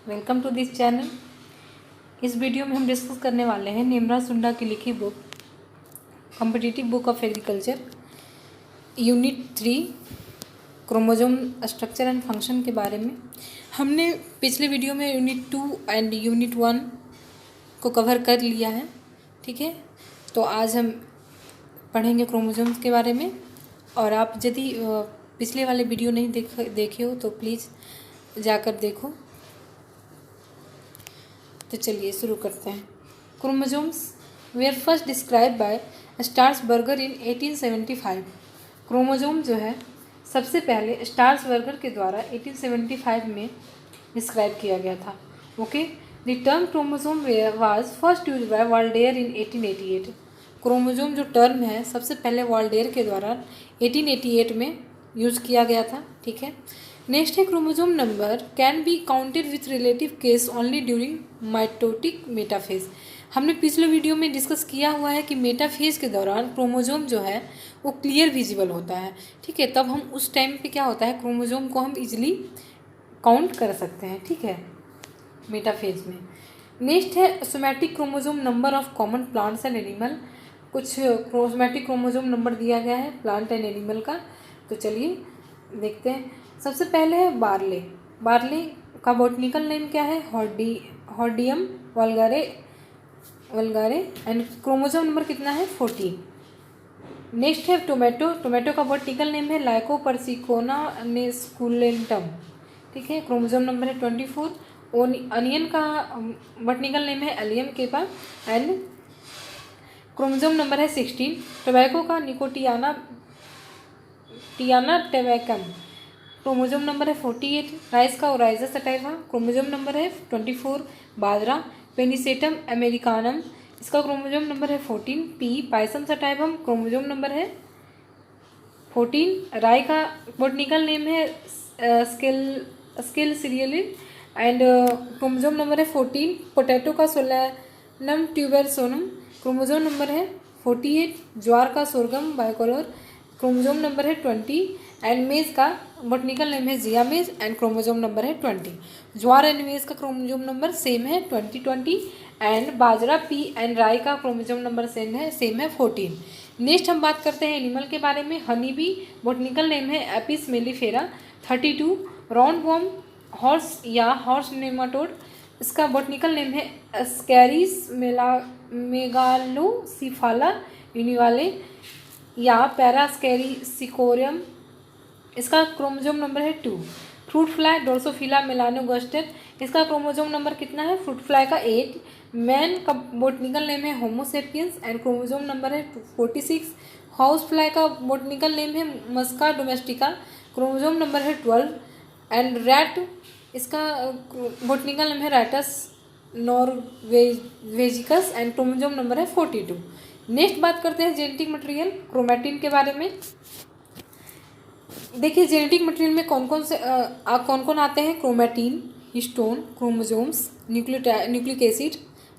Welcome to this channel. इस video में हम डिस्कस करने वाले हैं निम्रा सुंडा की लिखी book competitive book of agriculture unit 3 chromosome structure and function के बारे में। हमने पिछले वीडियो में यूनिट 2 एंड यूनिट 1 को कवर कर लिया है, ठीक है। तो आज हम पढ़ेंगे क्रोमोसोम्स के बारे में। और आप यदि पिछले वाले वीडियो नहीं देखे हो तो प्लीज़ जाकर देखो। तो चलिए शुरू करते हैं। Chromosomes were first describe by Strasburger in 1875। Chromosome जो है सबसे पहले स्टार्सबर्गर के द्वारा 1875 में डिस्क्राइब किया गया था। Okay, the term chromosome was first use by Waldeyer in 1888। Chromosome जो टर्म है सबसे पहले वाल्डेयर के द्वारा 1888 में यूज किया गया था, ठीक है। नेक्स्ट है chromosome number can be counted with relative case only during mitotic metaphase. हमने पिछले वीडियो में डिस्कस किया हुआ है कि मेटाफेज के दौरान क्रोमोसोम जो है वो क्लियर विजिबल होता है, ठीक है। तब हम उस टाइम पे क्या होता है, क्रोमोसोम को हम इजीली काउंट कर सकते हैं, ठीक है, मेटाफेज में। नेक्स्ट है somatic chromosome number of common plants and animal. कुछ सोमैटिक क्रोमोसोम नंबर दिया गया है प्लांट एंड एनिमल का, तो चलिए देखते हैं। सबसे पहले है बार्ले। बार्ले का बॉटनिकल नेम क्या है, हॉर्डियम वल्गारे एंड क्रोमोसोम नंबर कितना है, 14। नेक्स्ट है टोमेटो। टोमेटो का बॉटनिकल नेम है लाइकोपर्सिकोना नेस्कुलेंटम, ठीक है, क्रोमोसोम नंबर है 24। अनियन का बॉटनिकल नेम है Allium cepa and chromosome number है 16। टोबैको का निकोटियाना टैबैकम, क्रोमोसोम नंबर है 48। राइस का ओराइजा सटाइवा, क्रोमोसोम नंबर है 24। बाजरा पेनिसेटम अमेरिकानम, इसका क्रोमोसोम नंबर है 14। P Pisum sativum, chromosome number है 14। राई का बॉटनिकल नेम है स्केल सीरियलिन एंड क्रोमोसोम नंबर है 14। पोटैटो का सोलैनम ट्यूबरसोनम, क्रोमोसोम नंबर है 48। ज्वार का सोरगम बाइकोलर, क्रोमोसोम नंबर है 20 एंड मेज का बॉटनिकल नेम है जियामेज एंड क्रोमोसोम नंबर है 20। ज्वार एंड मेज का क्रोमोसोम नंबर सेम है 20 एंड बाजरा पी एंड राई का क्रोमोसोम नंबर सेम है 14। नेक्स्ट हम बात करते हैं एनिमल के बारे में। हनी बी बॉटनिकल नेम है Apis mellifera 32। Round warm horse या हॉर्स नेमाटोड, इसका बॉटनिकल नेम है स्कैरिस मेगालोसिफाला यूनिवाले या पैरास्कैरिसिकोरियम, इसका क्रोमोसोम नंबर है 2। फ्रूट फ्लाई ड्रोसोफिला मेलानोगास्टर, इसका क्रोमोसोम नंबर कितना है, फ्रूट फ्लाई का 8। मैन का बॉटनिकल नेम है होमोसेपियंस एंड क्रोमोसोम नंबर है 46। हाउस फ्लाई का बॉटनिकल नेम है मस्का डोमेस्टिका, क्रोमोसोम नंबर है 12 एंड रैट, इसका बॉटनिकल नेम है रैटस नॉर्वेजिकस एंड क्रोमोसोम नंबर है 42। नेक्स्ट बात करते हैं जेनेटिक मटेरियल क्रोमैटिन के बारे में। देखिए जेनेटिक मटेरियल में कौन कौन आते हैं, chromatin, histone, chromosomes, nucleic acid,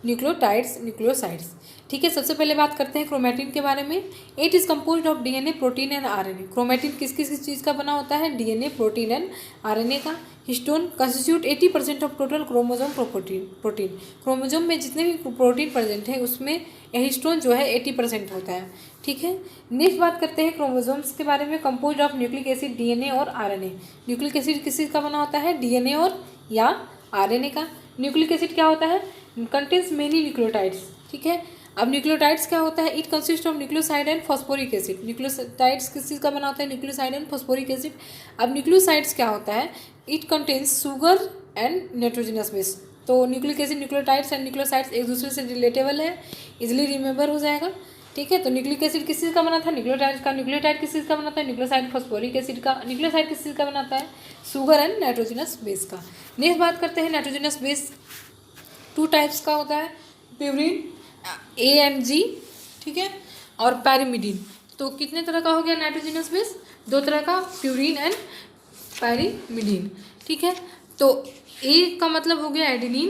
nucleotides, nucleosides, ठीक है। सबसे पहले बात करते हैं क्रोमैटिन के बारे में। It is composed of DNA protein and RNA. Chromatin किस किस चीज़ का बना होता है, डीएनए प्रोटीन एंड आरएनए का। Histone constitute 80% of total chromosome protein. Chromosome में जितने भी प्रोटीन प्रेजेंट है उसमें हिस्टोन जो है 80% होता है, ठीक है। नेक्स्ट बात करते हैं क्रोमोसोम्स के बारे में। Composed of nucleic acid, DNA और आरएनए। न्यूक्लिक एसिड किस चीज़ का बना होता है, डीएनए और या आरएनए का। न्यूक्लिक एसिड क्या होता है, कंटेन्स मेनी न्यूक्लियोटाइड्स, ठीक है। अब न्यूक्लियोटाइड्स क्या होता है, it consist of nucleoside and phosphoric acid. Nucleotides किस चीज़ का बना होता है, न्यूक्लियोसाइड एंड फॉस्फोरिक एसिड। अब न्यूक्लियोसाइड्स क्या होता है, it contains sugar and nitrogenous base. तो nucleic acid, nucleotides and nucleosides एक दूसरे से रिलेटेबल है, इजिली रिमेंबर हो जाएगा, ठीक है। तो न्यूक्लिक एसिड किस चीज़ का बना था, न्यूक्लियोटाइड्स का। न्यूक्लियोटाइड किस चीज़ का बनाता है, न्यूक्लियोसाइड फॉस्फोरिक एसिड का। न्यूक्लियोसाइड किस चीज़ का बनाता है, शुगर एंड नाइट्रोजनस बेस का। नेक्स्ट बात करते हैं नाइट्रोजनस बेस 2 टाइप्स का होता है, प्यूरिन ए एंड जी, ठीक है, और पैरिमिडीन। तो कितने तरह का हो गया नाइट्रोजनस बेस, 2 तरह का, प्यूरिन एंड पैरिमिडीन, ठीक है। तो ए का मतलब हो गया एडेनिन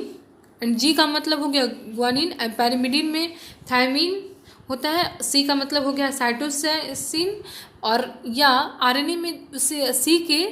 एंड जी का मतलब हो गया ग्वानिन एंड पैरिमिडीन में थायमीन होता है। सी का मतलब हो गया साइटोसिन और या आरएनए में सी के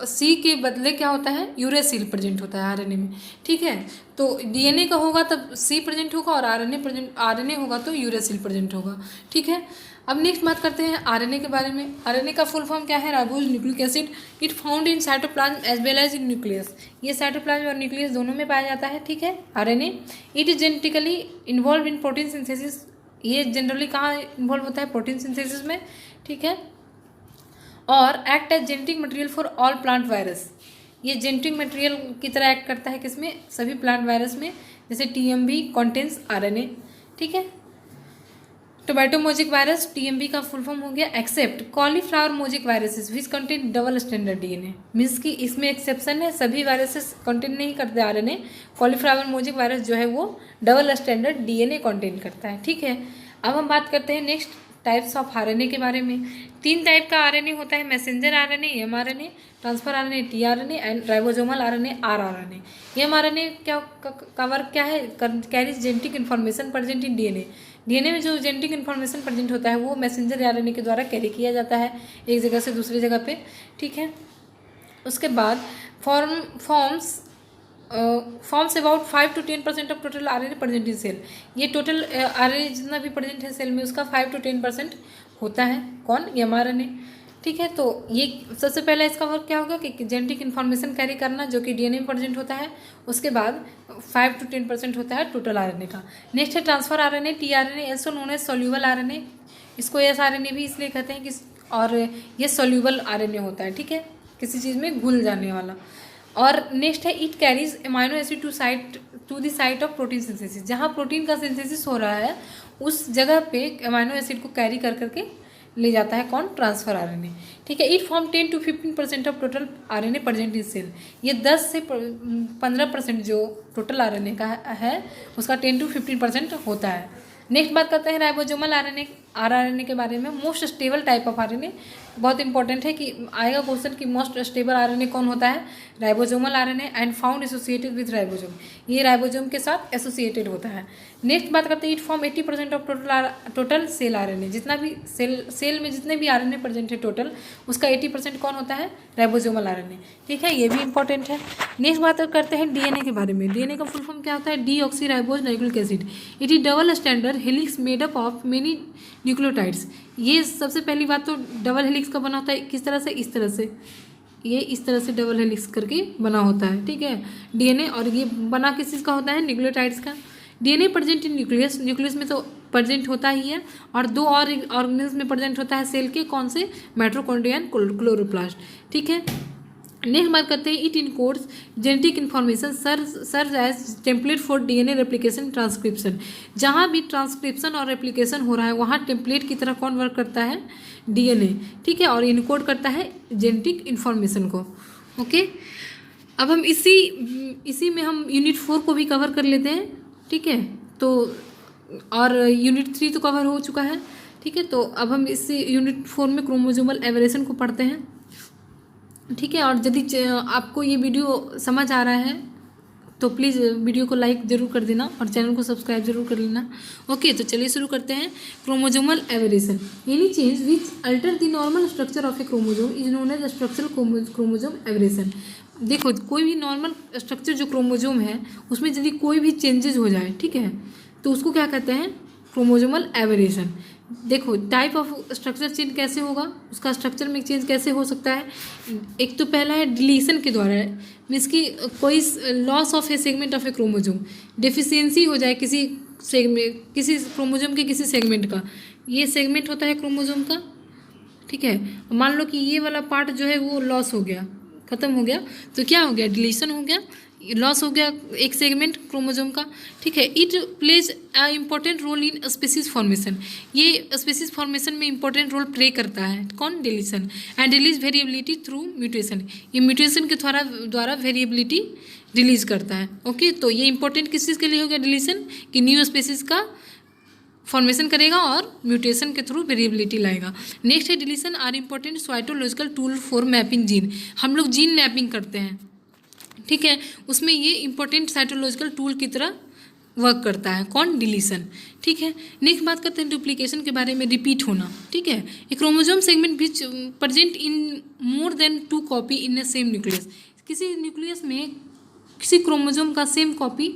सी के बदले क्या होता है, यूरेसिल प्रेजेंट होता है आरएनए में, ठीक है। तो डीएनए का होगा तब सी प्रेजेंट होगा और आरएनए होगा तो यूरेसिल प्रेजेंट होगा, ठीक है। अब नेक्स्ट बात करते हैं आरएनए के बारे में। आरएनए का फुल फॉर्म क्या है, ribose nucleic acid. It found in cytoplasm as well as in nucleus. ये साइटोप्लाज्म और न्यूक्लियस दोनों में पाया जाता है, ठीक है, RNA. It is genetically involve in protein synthesis. ये जनरली कहाँ इन्वॉल्व होता है, प्रोटीन सिंथेसिस में, ठीक है। और act as genetic material for all plant virus. ये जेनेटिक मटेरियल की तरह एक्ट करता है किसमें, सभी प्लांट वायरस में, जैसे टीएमवी कॉन्टेन्स आरएनए, ठीक है। टोमेटो मोजिक वायरस, टीएमवी का फुल फॉर्म हो गया, except cauliflower mosaic viruses which contain double standard DNA. Means की इसमें एक्सेप्शन है, सभी वायरसेस कंटेन नहीं करते आरएनए। कॉलीफ्लावर मोजिक वायरस जो है वो डबल स्टैंडर्ड डीएनए कंटेन करता है, ठीक है। अब हम बात करते हैं नेक्स्ट टाइप्स ऑफ आरएनए के बारे में। 3 टाइप का आरएनए होता है, messenger RNA, mRNA, transfer RNA tRNA and ribosomal RNA rRNA. MRNA क्या का वर्क क्या है, carries genetic information present in DNA. DNA में जो जेनेटिक इन्फॉर्मेशन प्रेजेंट होता है वो मैसेंजर आरएनए के द्वारा कैरी किया जाता है एक जगह से दूसरी जगह पे, ठीक है। उसके बाद forms about 5 to 10% of total RNA present in cell. ये टोटल आरएनए जितना भी प्रेजेंट है सेल में उसका 5 to 10% होता है, कौन, एमआरएनए, ठीक है। तो ये सबसे पहले इसका वर्क क्या होगा कि जेनेटिक इन्फॉर्मेशन कैरी करना जो कि डीएनए में प्रेजेंट होता है। उसके बाद 5 to 10% होता है टोटल आरएनए का। नेक्स्ट है transfer RNA, tRNA, also known as soluble RNA. इसको एसआरएनए भी इसलिए कहते हैं कि और ये सोल्यूबल आरएनए होता है, ठीक है, किसी चीज़ में घुल जाने वाला। और नेक्स्ट है it carries amino acid to the site of protein synthesis. जहाँ प्रोटीन का सिंथेसिस हो रहा है उस जगह पे अमाइनो एसिड को कैरी कर करके ले जाता है, कौन, ट्रांसफर आरएनए, ठीक है। It form 10 to 15% of total RNA present in cell. ये 10 से 15% जो टोटल आरएनए का है उसका 10 to 15% होता है। नेक्स्ट बात करते हैं राइबोसोमल आरएनए के बारे में। Most stable type of RNA, बहुत इंपॉर्टेंट है कि आएगा क्वेश्चन कि मोस्ट स्टेबल आरएनए कौन होता है, ribosomal RNA and found associated with ribosome. ये राइबोसोम के साथ एसोसिएटेड होता है। नेक्स्ट बात करते हैं it form 80% of total sale RNA. जितना भी सेल में जितने भी आरएनए प्रेजेंट है टोटल उसका 80% कौन होता है, राइबोसोमल आरएनए, ठीक है, ये भी इंपॉर्टेंट है। नेक्स्ट बात करते हैं डीएनए के बारे में। डीएनए का फुल फॉर्म क्या होता है, deoxyribose nucleic acid. It is double standard helix made up of many nucleotides. ये सबसे पहली बात तो डबल हेलिक्स का बना होता है, किस तरह से, इस तरह से, ये इस तरह से डबल हेलिक्स करके बना होता है, ठीक है, डीएनए। और ये बना किस चीज़ का होता है, न्यूक्लियोटाइड्स का। DNA present in nucleus, nucleus में तो प्रेजेंट होता ही है, और 2 और ऑर्गेनिल्स में प्रेजेंट होता है सेल के, कौन से, माइटोकॉन्ड्रिया एंड क्लोरोप्लास्ट, ठीक है। नेक्स्ट बात करते हैं it encodes genetic information serve as template for DNA replication transcription. जहाँ भी ट्रांसक्रिप्शन और रेप्लिकेशन हो रहा है वहाँ टेम्पलेट की तरह कौन वर्क करता है, डीएनए, ठीक है, और इनकोड करता है जेनेटिक इन्फॉर्मेशन को, ओके। अब हम इसी में हम यूनिट 4 को भी कवर कर लेते हैं, ठीक है। तो और यूनिट 3 तो कवर हो चुका है, ठीक है। तो अब हम इस यूनिट 4 में क्रोमोसोमल एवरेशन को पढ़ते हैं, ठीक है। और यदि आपको ये वीडियो समझ आ रहा है तो प्लीज़ वीडियो को लाइक ज़रूर कर देना और चैनल को सब्सक्राइब जरूर कर लेना, ओके। तो चलिए शुरू करते हैं। Chromosomal aberration, any change which alter the normal structure of a chromosome is known as structural chromosome aberration. देखो, कोई भी नॉर्मल स्ट्रक्चर जो क्रोमोसोम है उसमें यदि कोई भी चेंजेज हो जाए, ठीक है, तो उसको क्या कहते हैं, क्रोमोसोमल एवरेशन। देखो, टाइप ऑफ स्ट्रक्चर चेंज कैसे होगा, उसका स्ट्रक्चर में चेंज कैसे हो सकता है। एक तो पहला है डिलीशन के द्वारा, मीन्स कि कोई loss of a segment of a chromosome, deficiency हो जाए किसी सेगमेंट, किसी क्रोमोसोम के किसी सेगमेंट का। ये सेगमेंट होता है क्रोमोसोम का, ठीक है। मान लो कि ये वाला पार्ट जो है वो लॉस हो गया, खत्म हो गया, तो क्या हो गया, डिलीशन हो गया, लॉस हो गया एक सेगमेंट क्रोमोसोम का, ठीक है। It plays a important role in species formation. ये स्पीसीज फॉर्मेशन में इंपॉर्टेंट रोल प्ले करता है, कौन, deletion. And release variability through mutation. ये म्यूटेशन के द्वारा वेरिएबिलिटी रिलीज करता है, ओके। तो ये इंपॉर्टेंट किस चीज़ के लिए हो गया, डिलीशन, कि न्यू स्पीसीज का फॉर्मेशन करेगा और म्यूटेशन के थ्रू वेरिएबिलिटी लाएगा। नेक्स्ट है deletion are important cytological tool for mapping gene. हम लोग जीन मैपिंग करते हैं, ठीक है, उसमें ये इंपॉर्टेंट साइटोलॉजिकल टूल की तरह वर्क करता है। कौन? डिलीशन। ठीक है, नेक्स्ट बात करते हैं डुप्लीकेशन के बारे में, रिपीट होना। ठीक है, a chromosome segment which present in more than 2 copy in a same nucleus. किसी न्यूक्लियस में किसी क्रोमोसोम का सेम कॉपी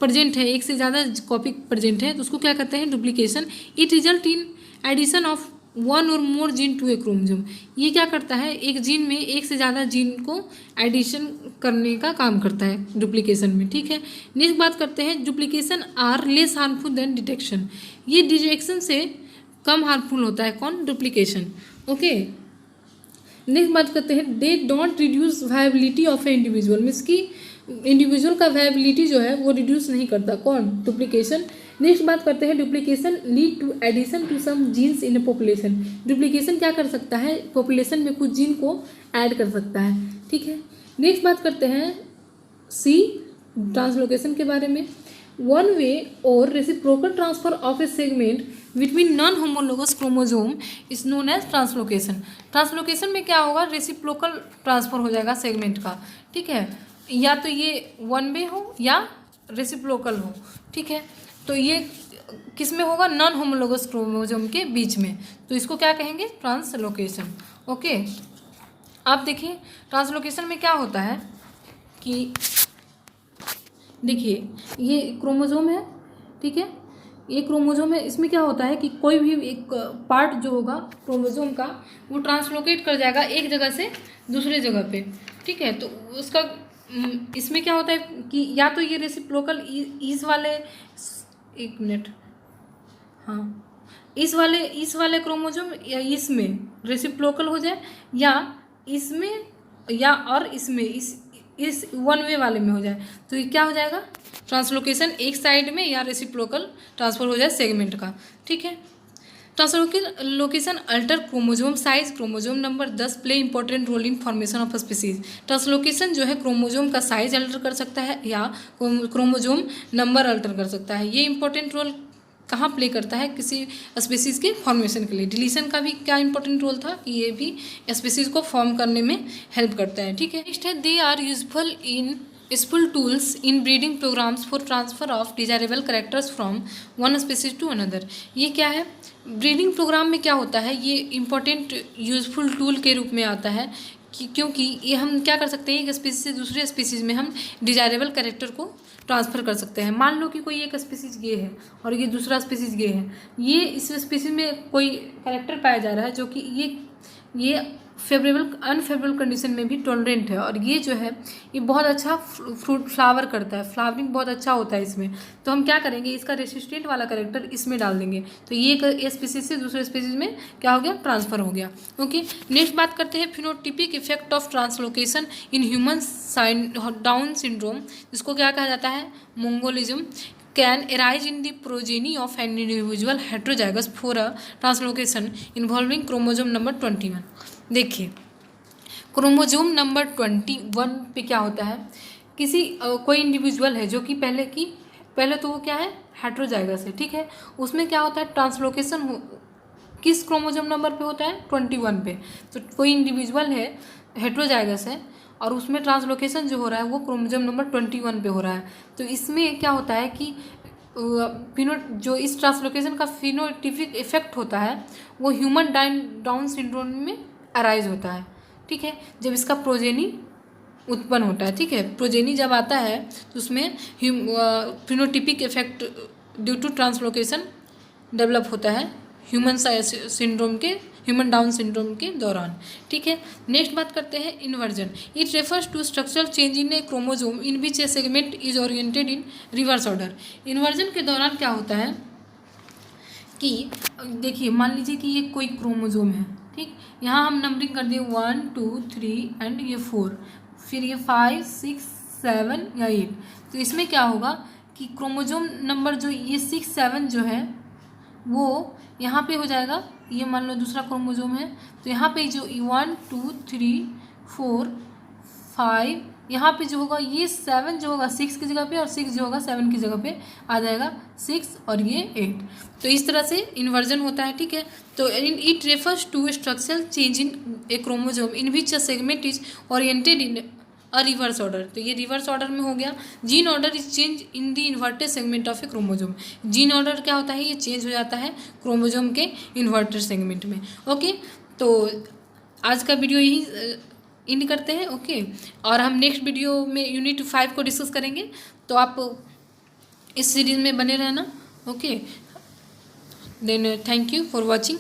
प्रेजेंट है, एक से ज़्यादा कॉपी प्रेजेंट है, तो उसको क्या कहते हैं? Duplication. It result in addition of 1 or more gene to a chromosome. ये क्या करता है? एक जीन में एक से ज़्यादा जीन को एडिशन करने का काम करता है डुप्लीकेशन में। ठीक है, नेक्स्ट बात करते हैं duplication are less harmful than detection. ये डिटेक्शन से कम हार्मफुल होता है। कौन? डुप्लीकेशन। ओके, नेक्स्ट बात करते हैं they don't reduce viability of A individual. Means की इंडिविजुअल का वायबिलिटी जो है वो रिड्यूस नहीं करता। कौन? डुप्लीकेशन। नेक्स्ट बात करते हैं duplication lead to addition to some genes in a population. Duplication क्या कर सकता है? पॉपुलेशन में कुछ जीन को ऐड कर सकता है। ठीक है, नेक्स्ट बात करते हैं सी ट्रांसलोकेशन के बारे में। One way or reciprocal transfer of a segment between non homologous chromosome is known as translocation. Translocation में क्या होगा? रेसिप्रोकल ट्रांसफर हो जाएगा सेगमेंट का। ठीक है, या तो ये वन वे हो या रेसिप्रोकल हो। ठीक है, तो ये किस में होगा? नॉन होमोलोगस क्रोमोसोम के बीच में, तो इसको क्या कहेंगे? ट्रांसलोकेशन। ओके, आप देखिए ट्रांसलोकेशन में क्या होता है कि देखिए ये क्रोमोसोम है। ठीक है, ये क्रोमोसोम है, इसमें क्या होता है कि कोई भी एक पार्ट जो होगा क्रोमोसोम का वो ट्रांसलोकेट कर जाएगा एक जगह से दूसरे जगह पे। ठीक है, तो उसका इसमें क्या होता है कि या तो ये रेसिप्रोकल इस वाले, एक मिनट, हाँ, इस वाले क्रोमोसोम या इसमें रेसिप्रोकल हो जाए, या इसमें या और इसमें इस वन वे वाले में हो जाए, तो ये क्या हो जाएगा? ट्रांसलोकेशन एक साइड में या रेसिप्रोकल ट्रांसफर हो जाए सेगमेंट का। ठीक है, translocation alter chromosome size, chromosome number 10 play important role in formation of species. Translocation जो है क्रोमोसोम का साइज अल्टर कर सकता है या क्रोमोसोम नंबर अल्टर कर सकता है। ये इंपॉर्टेंट रोल कहाँ प्ले करता है? किसी स्पीसीज के फॉर्मेशन के लिए। डिलीशन का भी क्या इंपॉर्टेंट रोल था कि ये भी स्पीसीज को फॉर्म करने में हेल्प करता है। ठीक है, नेक्स्ट है they are useful tools in breeding programs for transfer of desirable characters from one species to another. ये क्या है? ब्रीडिंग प्रोग्राम में क्या होता है? ये इंपॉर्टेंट यूजफुल टूल के रूप में आता है क्योंकि ये हम क्या कर सकते हैं? एक स्पीसीज से दूसरे स्पीसीज में हम डिजायरेबल कैरेक्टर को ट्रांसफ़र कर सकते हैं। मान लो कि कोई एक स्पीसीज ये है और ये दूसरा स्पीसीज ये है, ये इस स्पीसीज में कोई कैरेक्टर पाया जा रहा है जो कि ये फेवरेबल अनफेवरेबल कंडीशन में भी टॉलरेंट है, और ये जो है ये बहुत अच्छा फ्लावर करता है, फ्लावरिंग बहुत अच्छा होता है इसमें। तो हम क्या करेंगे? इसका रेसिस्टेंट वाला कैरेक्टर इसमें डाल देंगे, तो ये एक स्पीसीज से दूसरे स्पीसीज में क्या हो गया? ट्रांसफ़र हो गया। ओके, नेक्स्ट बात करते हैं phenotypic effect of translocation in human Down syndrome, जिसको क्या कहा जाता है? Mongolism. Can arise in the progeny of an individual heterozygous for a translocation involving chromosome number 21। देखिए क्रोमोजोम नंबर 21 पे क्या होता है? किसी कोई इंडिविजुअल है जो कि पहले तो वो क्या है? हेट्रोजाइगस है। ठीक है, उसमें क्या होता है? ट्रांसलोकेशन किस क्रोमोजोम नंबर पे होता है? 21 पे। तो कोई इंडिविजुअल है, हेट्रोजाइगस है, और उसमें ट्रांसलोकेशन जो हो रहा है वो क्रोमोजोम नंबर 21 पे हो रहा है। तो इसमें क्या होता है कि जो इस ट्रांसलोकेशन का फिनोटिपिक इफेक्ट होता है वो ह्यूमन डाउन सिंड्रोम में अराइज होता है। ठीक है, जब इसका प्रोजेनी उत्पन्न होता है। ठीक है, प्रोजेनी जब आता है तो उसमें phenotypic effect due to translocation develop होता है ह्यूमन डाउन सिंड्रोम के दौरान। ठीक है, नेक्स्ट बात करते हैं inversion. It refers to structural change in a chromosome in which a segment is oriented in reverse order. Inversion के दौरान क्या होता है कि देखिए मान लीजिए कि ये कोई क्रोमोसोम है। ठीक, यहाँ हम नंबरिंग कर दिए 1 2 3 एंड ये 4, फिर ये 5 6 7 या 8। तो इसमें क्या होगा कि क्रोमोसोम नंबर जो ये 6 7 जो है वो यहाँ पे हो जाएगा। ये मान लो दूसरा क्रोमोसोम है, तो यहाँ पे जो 1 2 3 4 5 यहाँ पे जो होगा ये 7 जो होगा 6 की जगह पे, और 6 जो होगा 7 की जगह पे आ जाएगा 6, और ये 8। तो इस तरह से इन्वर्जन होता है। ठीक है, तो it refers to structural change in a chromosome in which a segment is oriented in a reverse order, तो ये रिवर्स ऑर्डर में हो गया। Gene order is change in the inverted segment of a chromosome. Gene order क्या होता है, ये change हो जाता है क्रोमोजोम के इन्वर्टेड सेगमेंट में। ओके, तो आज का वीडियो यही इन करते हैं। ओके, और हम नेक्स्ट वीडियो में यूनिट 5 को डिस्कस करेंगे, तो आप इस सीरीज़ में बने रहना। Okay, then thank you for watching.